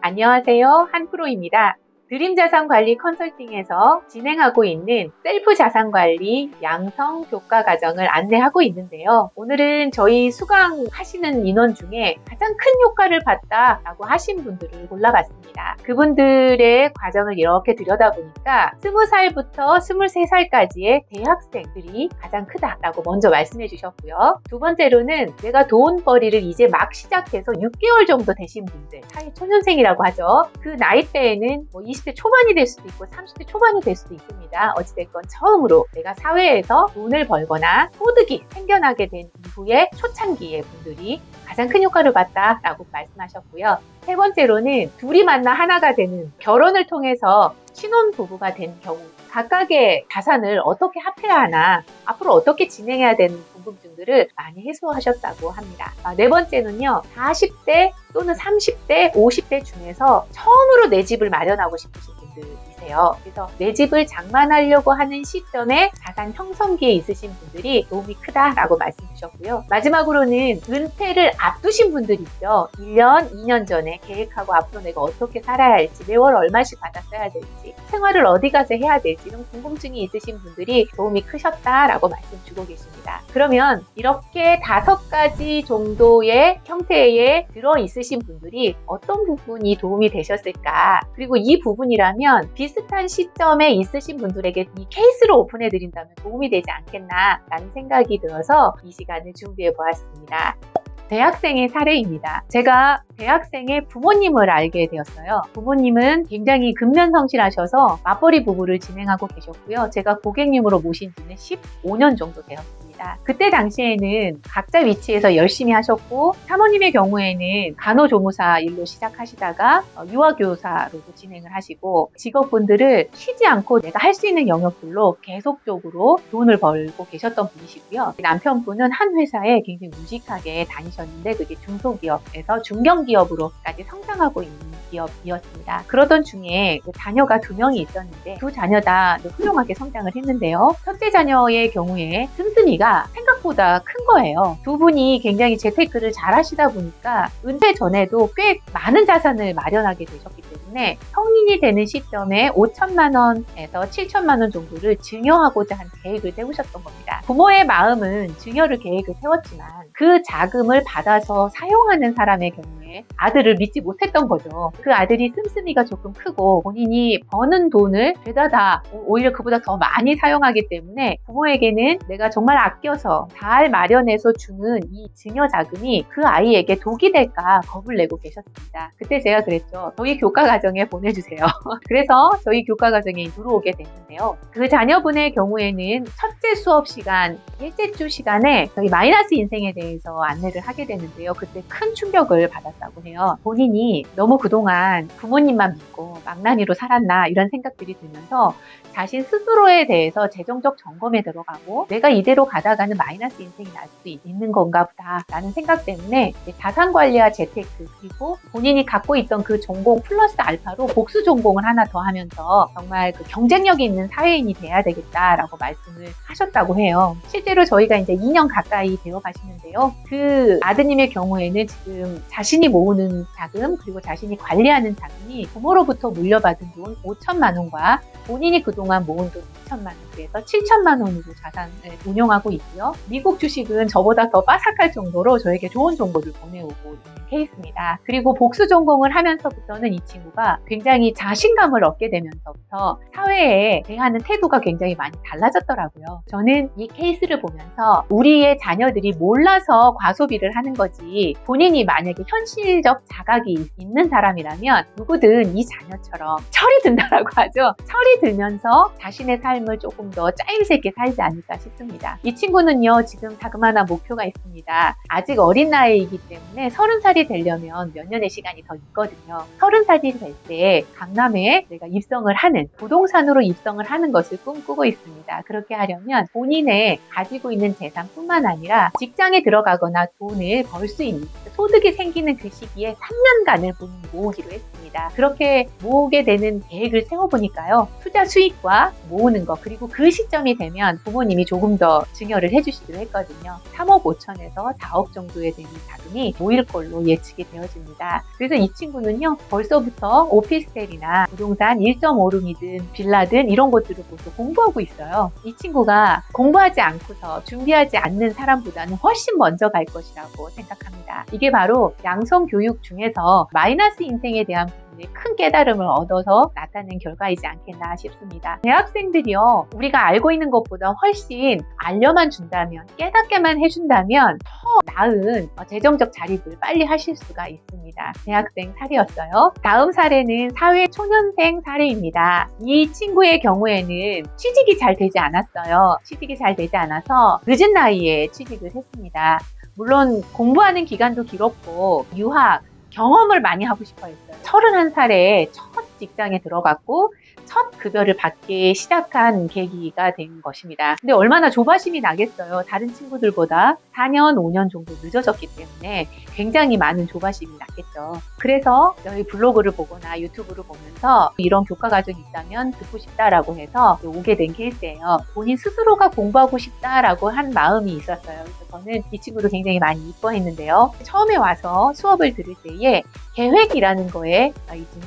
안녕하세요. 한프로입니다. 드림자산관리 컨설팅에서 진행하고 있는 셀프 자산관리 양성 교과 과정을 안내하고 있는데요. 오늘은 저희 수강하시는 인원 중에 가장 큰 효과를 봤다라고 하신 분들을 골라봤습니다. 그분들의 과정을 이렇게 들여다보니까 20살부터 23살까지의 대학생들이 가장 크다라고 먼저 말씀해 주셨고요. 두 번째로는 내가 돈벌이를 이제 막 시작해서 6개월 정도 되신 분들, 사회 초년생이라고 하죠. 그 나이대에는 20대 초반이 될 수도 있고 30대 초반이 될 수도 있습니다. 어찌됐건 처음으로 내가 사회에서 돈을 벌거나 소득이 생겨나게 된 이후에 초창기의 분들이 가장 큰 효과를 봤다라고 말씀하셨고요. 세 번째로는 둘이 만나 하나가 되는 결혼을 통해서 신혼부부가 된 경우 각각의 자산을 어떻게 합해야 하나, 앞으로 어떻게 진행해야 되는 궁금증들을 많이 해소하셨다고 합니다. 네 번째는요, 40대 또는 30대, 50대 중에서 처음으로 내 집을 마련하고 싶으신 분들이세요. 그래서 내 집을 장만하려고 하는 시점에 자산 형성기에 있으신 분들이 도움이 크다라고 말씀 주셨고요. 마지막으로는 은퇴를 앞두신 분들 있죠. 1년, 2년 전에 계획하고 앞으로 내가 어떻게 살아야 할지, 매월 얼마씩 받아 써야 될지, 생활을 어디 가서 해야 될지 이런 궁금증이 있으신 분들이 도움이 크셨다라고 말씀 주고 계십니다. 그러면 이렇게 5가지 정도의 형태에 들어있으신 분들이 어떤 부분이 도움이 되셨을까? 그리고 이 부분이라면 비슷한 시점에 있으신 분들에게 이 케이스를 오픈해 드린다면 도움이 되지 않겠나라는 생각이 들어서 이 시간을 준비해 보았습니다. 대학생의 사례입니다. 제가 대학생의 부모님을 알게 되었어요. 부모님은 굉장히 근면성실하셔서 맞벌이 부부를 진행하고 계셨고요. 제가 고객님으로 모신 지는 15년 정도 되었습니다. 그때 당시에는 각자 위치에서 열심히 하셨고, 사모님의 경우에는 간호조무사 일로 시작하시다가 유아교사로도 진행을 하시고, 직업분들을 쉬지 않고 내가 할 수 있는 영역들로 계속적으로 돈을 벌고 계셨던 분이시고요. 남편분은 한 회사에 굉장히 무직하게 다니셨는데 그게 중소기업에서 중견기업으로까지 성장하고 있는 기업이었습니다. 그러던 중에 자녀가 2명이 있었는데 두 자녀 다 훌륭하게 성장을 했는데요. 첫째 자녀의 경우에 씀씀이가 생각보다 큰 거예요. 두 분이 굉장히 재테크를 잘 하시다 보니까 은퇴 전에도 꽤 많은 자산을 마련하게 되셨기 때문에 성인이 되는 시점에 5천만 원에서 7천만 원 정도를 증여하고자 하는 계획을 세우셨던 겁니다. 부모의 마음은 증여를 계획을 세웠지만 그 자금을 받아서 사용하는 사람의 경우에 아들을 믿지 못했던 거죠. 그 아들이 씀씀이가 조금 크고 본인이 버는 돈을 죄다 다 오히려 그보다 더 많이 사용하기 때문에 부모에게는 내가 정말 아껴서 잘 마련해서 주는 이 증여 자금이 그 아이에게 독이 될까 겁을 내고 계셨습니다. 그때 제가 그랬죠. 저희 교과 과정에 보내주세요. 그래서 저희 교과 과정에 들어오게 됐는데요. 그 자녀분의 경우에는 첫째 수업 시간, 일째 주 시간에 저희 마이너스 인생에 대해서 안내를 하게 되는데요. 그때 큰 충격을 받았다고 해요. 본인이 너무 그동안 부모님만 믿고 망나니로 살았나 이런 생각들이 들면서 자신 스스로에 대해서 재정적 점검에 들어가고 내가 이대로 가다가는 마이너스 인생이 날 수 있는 건가 보다 라는 생각 때문에 자산관리와 재테크 그리고 본인이 갖고 있던 그 전공 플러스 알파로 복수 전공을 하나 더 하면서 정말 그 경쟁력이 있는 사회인이 돼야 되겠다라고 말씀을 하셨다고 해요. 실제로 저희가 이제 2년 가까이 되어 가시는데요. 그 아드님의 경우에는 지금 자신이 모으는 자금 그리고 자신이 관리하는 자금이 부모로부터 물려받은 돈 5천만 원과 본인이 그동안 모은 돈 2천만 원, 그래서 7천만 원으로 자산을 운용하고 있고요. 미국 주식은 저보다 더 빠삭할 정도로 저에게 좋은 정보를 보내오고 있는 케이스입니다. 그리고 복수 전공을 하면서부터는 이 친구가 굉장히 자신감을 얻게 되면서부터 사회에 대하는 태도가 굉장히 많이 달라졌더라고요. 저는 이 케이스를 보면서 우리의 자녀들이 몰라서 과소비를 하는 거지 본인이 만약에 현실적 자각이 있는 사람이라면 누구든 이 자녀처럼 철이 든다라고 하죠. 철이 들면서 자신의 삶을 조금 더 짜임새 있게 살지 않을까 싶습니다. 이 친구는요, 지금 자그마한 목표가 있습니다. 아직 어린 나이이기 때문에 30살이 되려면 몇 년의 시간이 더 있거든요. 30살이 될 때 강남에 내가 입성을 하는, 부동산으로 입성을 하는 것을 꿈꾸고 있습니다. 그렇게 하려면 본인의 가지고 있는 재산뿐만 아니라 직장에 들어가거나 돈을 벌 수 있는 소득이 생기는 그 시기에 3년간을 본인이 모으기로 했습니다. 있습니다. 그렇게 모으게 되는 계획을 세워보니까요. 투자 수익과 모으는 것 그리고 그 시점이 되면 부모님이 조금 더 증여를 해주시기로 했거든요. 3억 5천에서 4억 정도에 되는 자금이 모일 걸로 예측이 되어집니다. 그래서 이 친구는요. 벌써부터 오피스텔이나 부동산 1.5룸이든 빌라든 이런 것들을 보고 공부하고 있어요. 이 친구가 공부하지 않고서 준비하지 않는 사람보다는 훨씬 먼저 갈 것이라고 생각합니다. 이게 바로 양성 교육 중에서 마이너스 인생에 대한 큰 깨달음을 얻어서 나타낸 결과이지 않겠나 싶습니다. 대학생들이요, 우리가 알고 있는 것보다 훨씬 알려만 준다면, 깨닫게만 해준다면 더 나은 재정적 자립을 빨리 하실 수가 있습니다. 대학생 사례였어요. 다음 사례는 사회 초년생 사례입니다. 이 친구의 경우에는 취직이 잘 되지 않았어요. 취직이 잘 되지 않아서 늦은 나이에 취직을 했습니다. 물론 공부하는 기간도 길었고 유학, 경험을 많이 하고 싶어 했어요. 31살에 첫 직장에 들어갔고 첫 급여를 받기 시작한 계기가 된 것입니다. 근데 얼마나 조바심이 나겠어요. 다른 친구들보다 4년, 5년 정도 늦어졌기 때문에 굉장히 많은 조바심이 났겠죠. 그래서 저희 블로그를 보거나 유튜브를 보면서 이런 교과 과정이 있다면 듣고 싶다라고 해서 오게 된 케이스예요. 본인 스스로가 공부하고 싶다라고 한 마음이 있었어요. 그래서 저는 이 친구를 굉장히 많이 이뻐했는데요. 처음에 와서 수업을 들을 때에 계획이라는 거에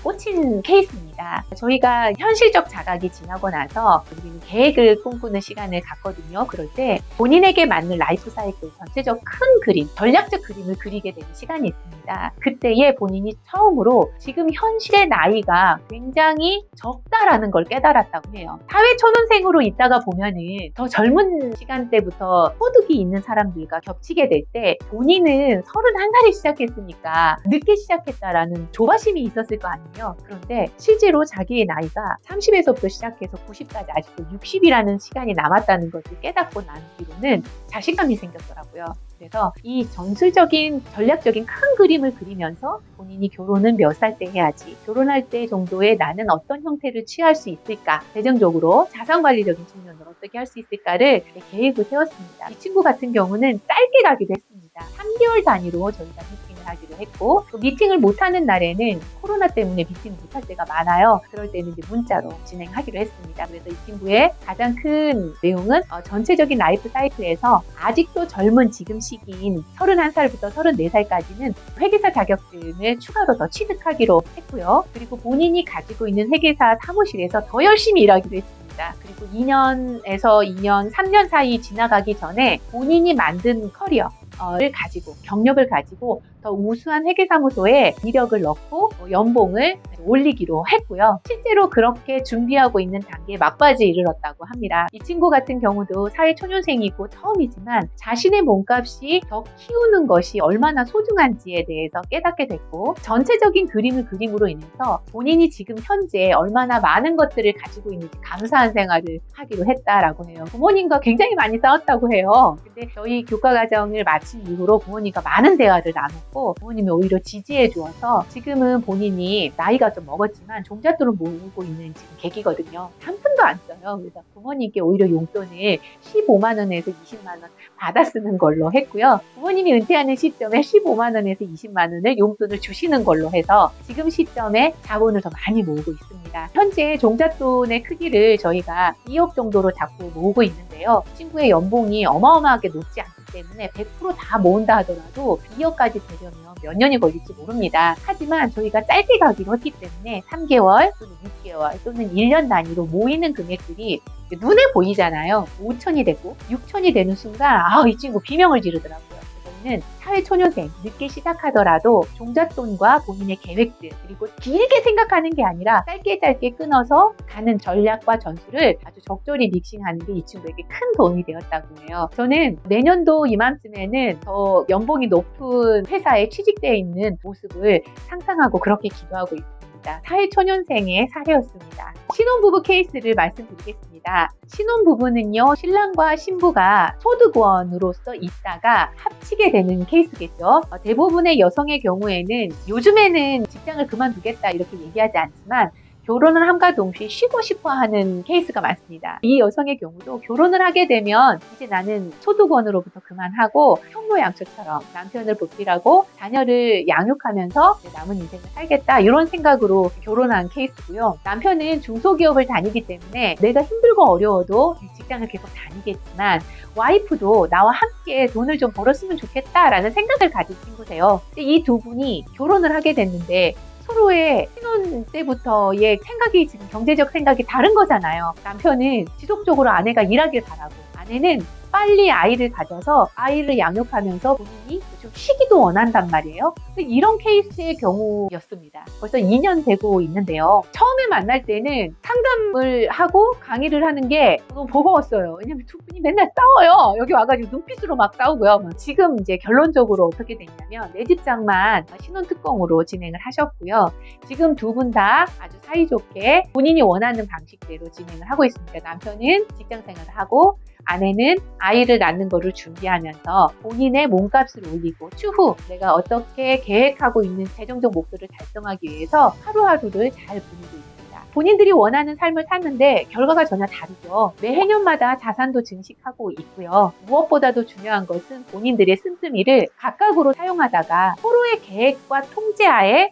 꽂힌 케이스입니다. 저희가 현실적 자각이 지나고 나서 우리는 계획을 꿈꾸는 시간을 갖거든요. 그럴 때 본인에게 맞는 라이프 사이클 전체적 큰 그림, 전략적 그림을 그리게 되는 시간이 있습니다. 그때에 본인이 처음으로 지금 현실의 나이가 굉장히 적다라는 걸 깨달았다고 해요. 사회초년생으로 있다가 보면은 더 젊은 시간대부터 소득이 있는 사람들과 겹치게 될 때 본인은 31살에 시작했으니까 늦게 시작했다라는 조바심이 있었을 거 아니에요. 그런데 실제로 자기의 나이가 30에서부터 시작해서 90까지 아직도 60이라는 시간이 남았다는 것을 깨닫고 난 뒤로는 자신감이 생겼더라고요. 그래서 이 전술적인 전략적인 큰 그림을 그리면서 본인이 결혼은 몇 살 때 해야지, 결혼할 때 정도의 나는 어떤 형태를 취할 수 있을까, 재정적으로 자산관리적인 측면으로 어떻게 할 수 있을까를 계획을 세웠습니다. 이 친구 같은 경우는 짧게 가기도 했습니다. 3개월 단위로 저희가 미팅을 하기로 했고, 또 미팅을 못하는 날에는 코로나 때문에 미팅 못할 때가 많아요. 그럴 때는 이제 문자로 진행하기로 했습니다. 그래서 이 친구의 가장 큰 내용은 전체적인 라이프 사이클에서 아직도 젊은 지금 시기인 31살부터 34살까지는 회계사 자격증을 추가로 더 취득하기로 했고요. 그리고 본인이 가지고 있는 회계사 사무실에서 더 열심히 일하기로 했습니다. 그리고 2년에서 2년, 3년 사이 지나가기 전에 본인이 만든 커리어를 가지고, 경력을 가지고 더 우수한 회계사무소에 이력을 넣고 연봉을 올리기로 했고요. 실제로 그렇게 준비하고 있는 단계에 막바지에 이르렀다고 합니다. 이 친구 같은 경우도 사회초년생이고 처음이지만 자신의 몸값이 더 키우는 것이 얼마나 소중한지에 대해서 깨닫게 됐고, 전체적인 그림을 그림으로 인해서 본인이 지금 현재 얼마나 많은 것들을 가지고 있는지 감사한 생활을 하기로 했다라고 해요. 부모님과 굉장히 많이 싸웠다고 해요. 근데 저희 교과 과정을 마친 이후로 부모님과 많은 대화를 나눴고, 부모님이 오히려 지지해 주어서 지금은 본인이 나이가 좀 먹었지만 종잣돈을 모으고 있는 지금 계기거든요. 한 푼도 안 써요. 그래서 부모님께 오히려 용돈을 15만 원에서 20만 원 받아 쓰는 걸로 했고요. 부모님이 은퇴하는 시점에 15만 원에서 20만 원을 용돈을 주시는 걸로 해서 지금 시점에 자본을 더 많이 모으고 있습니다. 현재 종잣돈의 크기를 저희가 2억 정도로 잡고 모으고 있는데요. 친구의 연봉이 어마어마하게 높지 않기 때문에 100% 다 모은다 하더라도 2억까지 되려면 몇 년이 걸릴지 모릅니다. 하지만 저희가 짧게 가기로 했기 때문에 3개월 또는 6개월 또는 1년 단위로 모이는 금액들이 눈에 보이잖아요. 5천이 되고 6천이 되는 순간 이 친구 비명을 지르더라고요. 저희는 사회초년생, 늦게 시작하더라도 종잣돈과 본인의 계획들, 그리고 길게 생각하는 게 아니라 짧게 끊어서 가는 전략과 전술을 아주 적절히 믹싱하는 게 이 친구에게 큰 도움이 되었다고 해요. 저는 내년도 이맘쯤에는 더 연봉이 높은 회사에 취직되어 있는 모습을 상상하고 그렇게 기도하고 있습니다. 사회초년생의 사례였습니다. 신혼부부 케이스를 말씀드리겠습니다. 신혼부부는요, 신랑과 신부가 소득원으로서 있다가 합치게 되는 케이스겠죠. 대부분의 여성의 경우에는 요즘에는 직장을 그만두겠다 이렇게 얘기하지 않지만 결혼을 함과 동시에 쉬고 싶어 하는 케이스가 많습니다. 이 여성의 경우도 결혼을 하게 되면 이제 나는 소득원으로부터 그만하고 평로양처처럼 남편을 보필하고 자녀를 양육하면서 남은 인생을 살겠다 이런 생각으로 결혼한 케이스고요. 남편은 중소기업을 다니기 때문에 내가 힘들고 어려워도 직장을 계속 다니겠지만 와이프도 나와 함께 돈을 좀 벌었으면 좋겠다라는 생각을 가진 친구세요. 이 두 분이 결혼을 하게 됐는데 서로의 신혼 때부터의 생각이 지금 경제적 생각이 다른 거잖아요. 남편은 지속적으로 아내가 일하길 바라고 아내는 빨리 아이를 가져서 아이를 양육하면서 본인이 좀 쉬기도 원한단 말이에요. 이런 케이스의 경우였습니다. 벌써 2년 되고 있는데요. 처음에 만날 때는 상담을 하고 강의를 하는 게 너무 버거웠어요. 왜냐면 두 분이 맨날 싸워요. 여기 와가지고 눈빛으로 막 싸우고요. 지금 이제 결론적으로 어떻게 됐냐면 내 집장만 신혼특공으로 진행을 하셨고요. 지금 두 분 다 아주 사이좋게 본인이 원하는 방식대로 진행을 하고 있습니다. 남편은 직장생활을 하고 아내는 아이를 낳는 거를 준비하면서 본인의 몸값을 올리고 추후 내가 어떻게 계획하고 있는 재정적 목표를 달성하기 위해서 하루하루를 잘 보내고 있습니다. 본인들이 원하는 삶을 사는데 결과가 전혀 다르죠. 매해년마다 자산도 증식하고 있고요. 무엇보다도 중요한 것은 본인들의 씀씀이를 각각으로 사용하다가 서로의 계획과 통제하에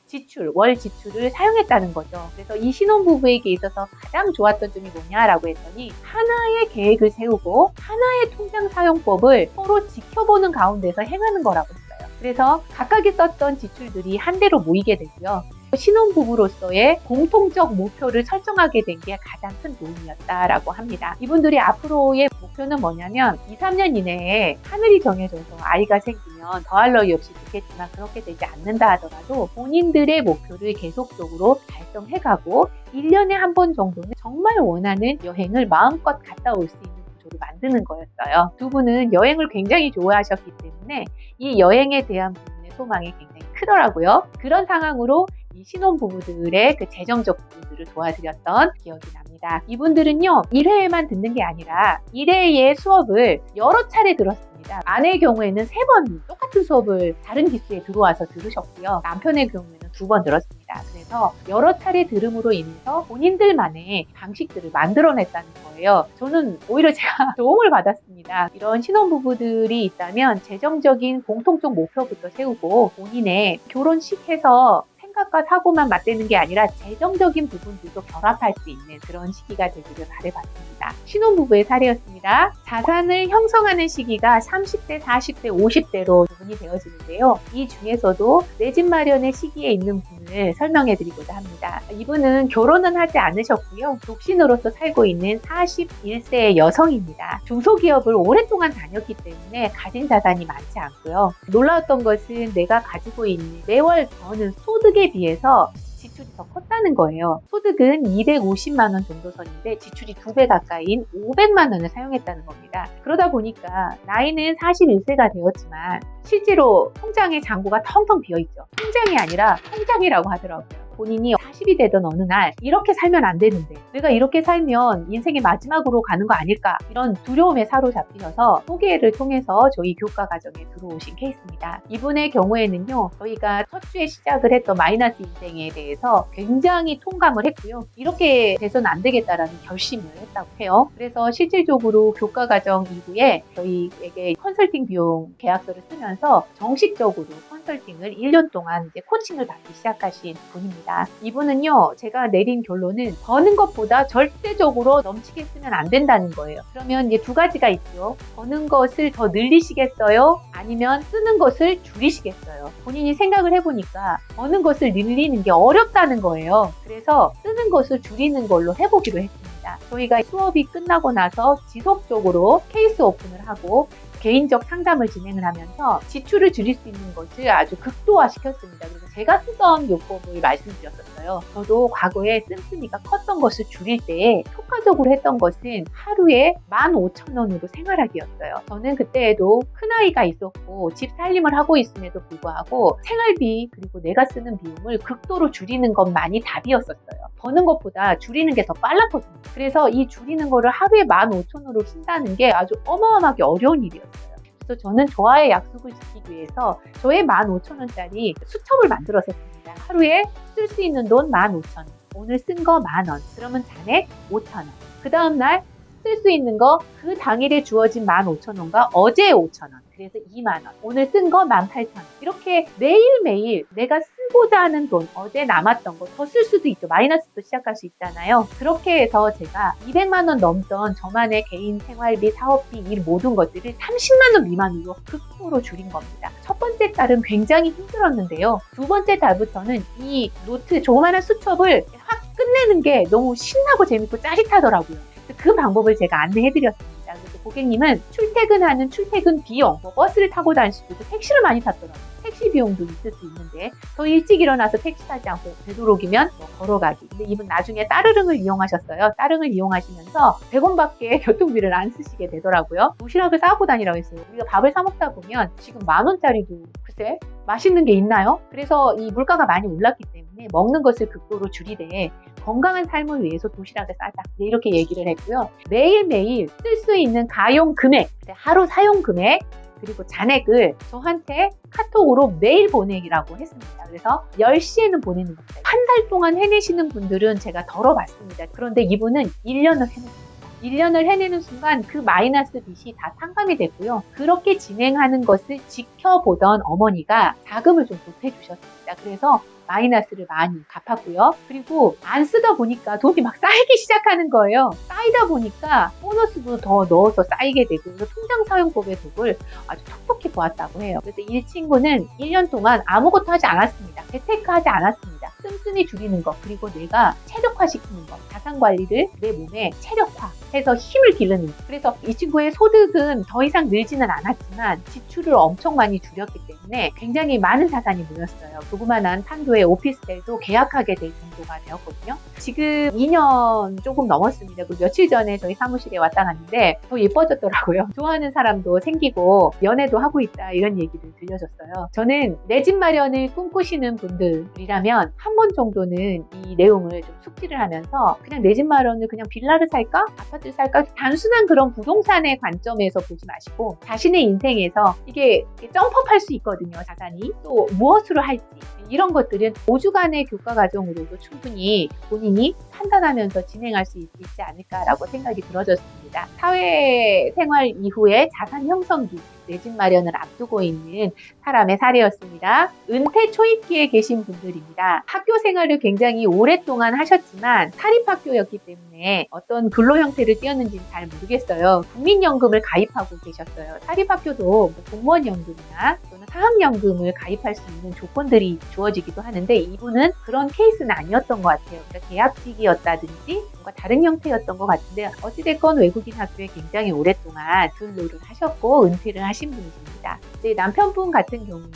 월 지출을 사용했다는 거죠. 그래서 이 신혼부부에게 있어서 가장 좋았던 점이 뭐냐라고 했더니 하나의 계획을 세우고 하나의 통장 사용법을 서로 지켜보는 가운데서 행하는 거라고 했어요. 그래서 각각이 썼던 지출들이 한 대로 모이게 되고요. 신혼부부로서의 공통적 목표를 설정하게 된 게 가장 큰 도움이었다라고 합니다. 이분들이 앞으로의 목표는 뭐냐면 2, 3년 이내에 하늘이 정해져서 아이가 생기면 더할 나위 없이 좋겠지만 그렇게 되지 않는다 하더라도 본인들의 목표를 계속적으로 달성해가고 1년에 한 번 정도는 정말 원하는 여행을 마음껏 갔다 올 수 있는 구조를 만드는 거였어요. 두 분은 여행을 굉장히 좋아하셨기 때문에 이 여행에 대한 부분의 소망이 굉장히 크더라고요. 그런 상황으로 이 신혼부부들의 그 재정적 부분들을 도와드렸던 기억이 납니다. 이분들은요, 1회에만 듣는 게 아니라 1회의 수업을 여러 차례 들었습니다. 아내의 경우에는 3번 똑같은 수업을 다른 기수에 들어와서 들으셨고요. 남편의 경우에는 2번 들었습니다. 그래서 여러 차례 들음으로 인해서 본인들만의 방식들을 만들어냈다는 거예요. 저는 오히려 제가 도움을 받았습니다. 이런 신혼부부들이 있다면 재정적인 공통적 목표부터 세우고 본인의 결혼식에서 생각과 사고만 맞대는 게 아니라 재정적인 부분들도 결합할 수 있는 그런 시기가 되기를 바라봤습니다. 신혼부부의 사례였습니다. 자산을 형성하는 시기가 30대, 40대, 50대로 구분이 되어지는데요. 이 중에서도 내 집 마련의 시기에 있는 분을 설명해드리고자 합니다. 이분은 결혼은 하지 않으셨고요. 독신으로서 살고 있는 41세의 여성입니다. 중소기업을 오랫동안 다녔기 때문에 가진 자산이 많지 않고요. 놀라웠던 것은 내가 가지고 있는 매월 버는 소득에 비해서 지출이 더 컸다는 거예요. 소득은 250만 원 정도 선인데 지출이 2배 가까이인 500만 원을 사용했다는 겁니다. 그러다 보니까 나이는 41세가 되었지만 실제로 통장의 잔고가 텅텅 비어있죠. 통장이 아니라 통장이라고 하더라고요. 본인이 40이 되던 어느 날 이렇게 살면 안 되는데 내가 이렇게 살면 인생의 마지막으로 가는 거 아닐까 이런 두려움에 사로잡히셔서 소개를 통해서 저희 교과 과정에 들어오신 케이스입니다. 이분의 경우에는요, 저희가 첫 주에 시작을 했던 마이너스 인생에 대해서 굉장히 통감을 했고요. 이렇게 돼서는 안 되겠다라는 결심을 했다고 해요. 그래서 실질적으로 교과 과정 이후에 저희에게 컨설팅 비용 계약서를 쓰면서 정식적으로 컨설팅을 1년 동안 이제 코칭을 받기 시작하신 분입니다. 이분은요, 제가 내린 결론은 버는 것보다 절대적으로 넘치게 쓰면 안 된다는 거예요. 그러면 이제 2가지가 있죠. 버는 것을 더 늘리시겠어요? 아니면 쓰는 것을 줄이시겠어요? 본인이 생각을 해보니까 버는 것을 늘리는 게 어렵다는 거예요. 그래서 쓰는 것을 줄이는 걸로 해보기로 했습니다. 저희가 수업이 끝나고 나서 지속적으로 케이스 오픈을 하고 개인적 상담을 진행을 하면서 지출을 줄일 수 있는 것을 아주 극도화시켰습니다. 그래서 제가 쓰던 요법을 말씀드렸었어요. 저도 과거에 씀씀이가 컸던 것을 줄일 때 효과적으로 했던 것은 하루에 15,000원으로 생활하기였어요. 저는 그때에도 큰아이가 있었고 집 살림을 하고 있음에도 불구하고 생활비 그리고 내가 쓰는 비용을 극도로 줄이는 것만이 답이었었어요. 버는 것보다 줄이는 게 더 빨랐거든요. 그래서 이 줄이는 거를 하루에 15,000원으로 쓴다는 게 아주 어마어마하게 어려운 일이었어요. 그래서 저는 저와의 약속을 지키기 위해서 저의 15,000원짜리 수첩을 만들었었습니다. 하루에 쓸 수 있는 돈 15,000원. 오늘 쓴 거 10,000원. 그러면 잔액 5,000원. 그 다음날 쓸 수 있는 거 그 당일에 주어진 15,000원과 어제의 5,000원. 그래서 20,000원. 오늘 쓴 거 18,000원. 이렇게 매일매일 내가 쓰고자 하는 돈, 어제 남았던 거 더 쓸 수도 있죠. 마이너스도 시작할 수 있잖아요. 그렇게 해서 제가 200만 원 넘던 저만의 개인 생활비, 사업비, 일 모든 것들을 30만 원 미만으로 극도로 줄인 겁니다. 첫 번째 달은 굉장히 힘들었는데요. 두 번째 달부터는 이 노트, 조그마한 수첩을 확 끝내는 게 너무 신나고 재밌고 짜릿하더라고요. 그 방법을 제가 안내해드렸습니다. 그래서 고객님은 출퇴근하는 출퇴근 비용, 뭐 버스를 타고 다닐 수도 있고 택시를 많이 탔더라고요. 택시 비용도 있을 수 있는데 더 일찍 일어나서 택시 타지 않고 되도록이면 뭐 걸어가기. 근데 이분 나중에 따르릉을 이용하셨어요. 따릉을 이용하시면서 100원밖에 교통비를 안 쓰시게 되더라고요. 도시락을 싸고 다니라고 했어요. 우리가 밥을 사 먹다 보면 지금 10,000원짜리도 글쎄 맛있는 게 있나요? 그래서 이 물가가 많이 올랐기 때문에 먹는 것을 극도로 줄이되 건강한 삶을 위해서 도시락을 싸자. 이렇게 얘기를 했고요. 매일매일 쓸 수 있는 가용 금액, 하루 사용 금액, 그리고 잔액을 저한테 카톡으로 매일 보내기라고 했습니다. 그래서 10시에는 보내는 겁니다. 한 달 동안 해내시는 분들은 제가 덜어봤습니다. 그런데 이분은 1년을 해냈습니다. 1년을 해내는 순간 그 마이너스 빚이 다 탕감이 됐고요. 그렇게 진행하는 것을 지켜보던 어머니가 자금을 좀 보태주셨습니다. 그래서 마이너스를 많이 갚았고요. 그리고 안 쓰다 보니까 돈이 막 쌓이기 시작하는 거예요. 쌓이다 보니까 보너스도 더 넣어서 쌓이게 되고, 그래서 통장 사용법의 덕을 아주 톡톡히 보았다고 해요. 그래서 이 친구는 1년 동안 아무것도 하지 않았습니다. 재테크 하지 않았습니다. 씀씀이 줄이는 것, 그리고 내가 체력화시키는 것, 자산관리를 내 몸에 체력화해서 힘을 기르는 것. 그래서 이 친구의 소득은 더 이상 늘지는 않았지만 지출을 엄청 많이 줄였기 때문에 굉장히 많은 자산이 모였어요. 조그만한 판도의 오피스텔도 계약하게 될 정도가 되었거든요. 지금 2년 조금 넘었습니다. 그리고 며칠 전에 저희 사무실에 왔다 갔는데 더 예뻐졌더라고요. 좋아하는 사람도 생기고 연애도 하고 있다, 이런 얘기를 들려줬어요. 저는 내 집 마련을 꿈꾸시는 분들이라면 한 번 정도는 이 내용을 좀 숙지를 하면서 그냥 내 집 마련을 그냥 빌라를 살까? 아파트를 살까? 단순한 그런 부동산의 관점에서 보지 마시고 자신의 인생에서 이게 점프할 수 있거든요. 자산이 또 무엇으로 할지, 이런 것들은 5주간의 교과 과정으로도 충분히 본인이 판단하면서 진행할 수 있지 않을까라고 생각이 들어졌습니다. 사회생활 이후에 자산 형성기, 내 집 마련을 앞두고 있는 사람의 사례였습니다. 은퇴 초입기에 계신 분들입니다. 학교 생활을 굉장히 오랫동안 하셨지만 사립학교였기 때문에 어떤 근로 형태를 띄었는지는 잘 모르겠어요. 국민연금을 가입하고 계셨어요. 사립학교도 뭐 공무원연금이나 또는 사학연금을 가입할 수 있는 조건들이 주어지기도 하는데 이분은 그런 케이스는 아니었던 것 같아요. 그러니까 계약직이었다든지 뭔가 다른 형태였던 것 같은데 어찌됐건 외국인 학교에 굉장히 오랫동안 근로를 하셨고 은퇴를 하신 분이십니다. 이제 남편분 같은 경우는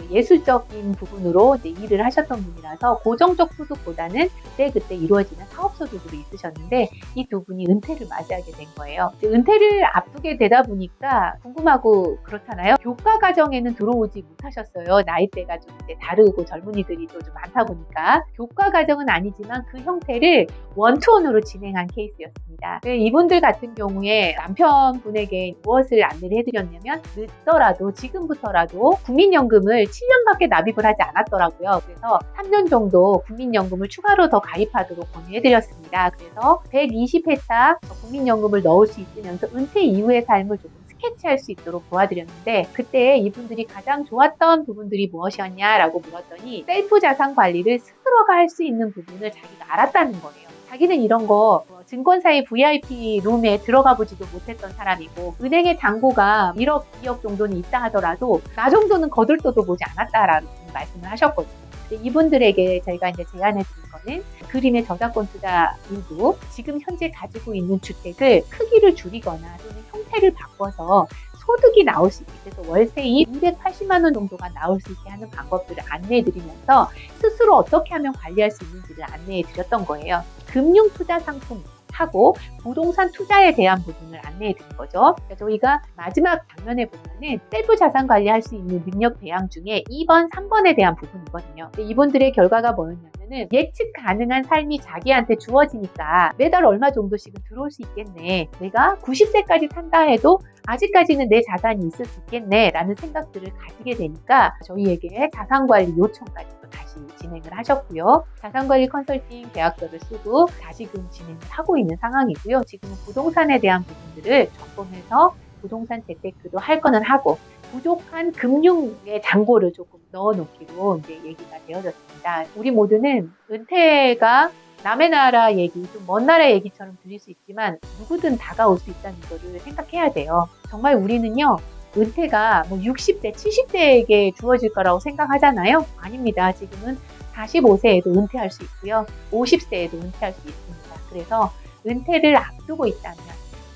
예술적인 부분으로 이제 일을 하셨던 분이라서 고정적 소득보다는 그때 이루어지는 사업 소득으로 있으셨는데 이 두 분이 은퇴를 맞이하게 된 거예요. 은퇴를 앞두게 되다 보니까 궁금하고 그렇잖아요. 교과 과정에는 들어오지 못하셨어요. 나이대가 좀 이제 다르고 젊은이들이 또 좀 많다 보니까 교과 과정은 아니지만 그 형태를 원투원으로 진행한 케이스였습니다. 이분들 같은 경우에 남편분에게 무엇을 안내를 해드렸냐면 늦더라도 지금부터라도 국민연금을 7년밖에 납입을 하지 않았더라고요. 그래서 3년 정도 국민연금을 추가로 더 가입하도록 권유해드렸습니다. 그래서 120회차 국민연금을 넣을 수 있으면서 은퇴 이후의 삶을 조금 스케치할 수 있도록 도와드렸는데 그때 이분들이 가장 좋았던 부분들이 무엇이었냐라고 물었더니 셀프 자산 관리를 스스로가 할 수 있는 부분을 자기가 알았다는 거예요. 자기는 이런 거 증권사의 VIP 룸에 들어가 보지도 못했던 사람이고 은행의 잔고가 1억, 2억 정도는 있다 하더라도 나 정도는 거들떠도 보지 않았다라는 말씀을 하셨거든요. 이분들에게 저희가 이제 제안해 드린 거는 그림의 저작권 투자 일부 지금 현재 가지고 있는 주택을 크기를 줄이거나 또는 형태를 바꿔서 소득이 나올 수 있게, 그래서 월세입 280만 원 정도가 나올 수 있게 하는 방법들을 안내해 드리면서 스스로 어떻게 하면 관리할 수 있는지를 안내해 드렸던 거예요. 금융 투자 상품 하고 부동산 투자에 대한 부분을 안내해 드린 거죠. 그러니까 저희가 마지막 장면에 보면은 셀프 자산 관리할 수 있는 능력 배양 중에 2번, 3번에 대한 부분이거든요. 이분들의 결과가 뭐였냐면 보면은 예측 가능한 삶이 자기한테 주어지니까 매달 얼마 정도씩은 들어올 수 있겠네. 내가 90세까지 산다 해도 아직까지는 내 자산이 있을 수 있겠네 라는 생각들을 가지게 되니까 저희에게 자산관리 요청까지 또 다시 진행을 하셨고요. 자산관리 컨설팅 계약서를 쓰고 다시금 진행을 하고 있는 상황이고요. 지금은 부동산에 대한 부분들을 점검해서 부동산 재테크도 할 거는 하고 부족한 금융의 잔고를 조금 넣어놓기로 이제 얘기가 되어졌습니다. 우리 모두는 은퇴가 남의 나라 얘기, 좀 먼 나라 얘기처럼 들릴 수 있지만 누구든 다가올 수 있다는 거를 생각해야 돼요. 정말 우리는요, 은퇴가 뭐 60대, 70대에게 주어질 거라고 생각하잖아요. 아닙니다. 지금은 45세에도 은퇴할 수 있고요. 50세에도 은퇴할 수 있습니다. 그래서 은퇴를 앞두고 있다면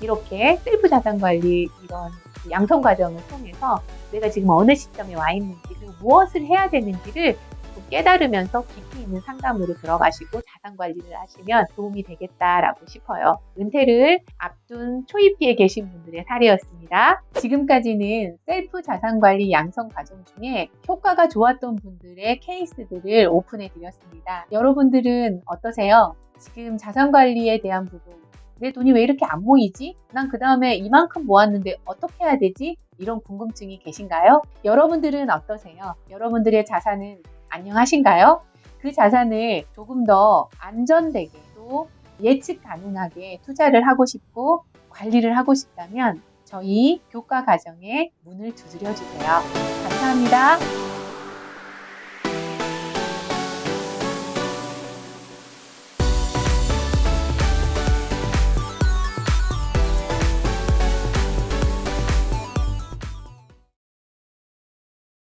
이렇게 셀프 자산관리 이런 양성 과정을 통해서 내가 지금 어느 시점에 와 있는지 그리고 무엇을 해야 되는지를 깨달으면서 깊이 있는 상담으로 들어가시고 자산 관리를 하시면 도움이 되겠다라고 싶어요. 은퇴를 앞둔 초입기에 계신 분들의 사례였습니다. 지금까지는 셀프 자산 관리 양성 과정 중에 효과가 좋았던 분들의 케이스들을 오픈해 드렸습니다. 여러분들은 어떠세요? 지금 자산 관리에 대한 부분, 내 돈이 왜 이렇게 안 모이지? 난 그 다음에 이만큼 모았는데 어떻게 해야 되지? 이런 궁금증이 계신가요? 여러분들은 어떠세요? 여러분들의 자산은 안녕하신가요? 그 자산을 조금 더 안전되게 또 예측 가능하게 투자를 하고 싶고 관리를 하고 싶다면 저희 교과 과정에 문을 두드려 주세요. 감사합니다.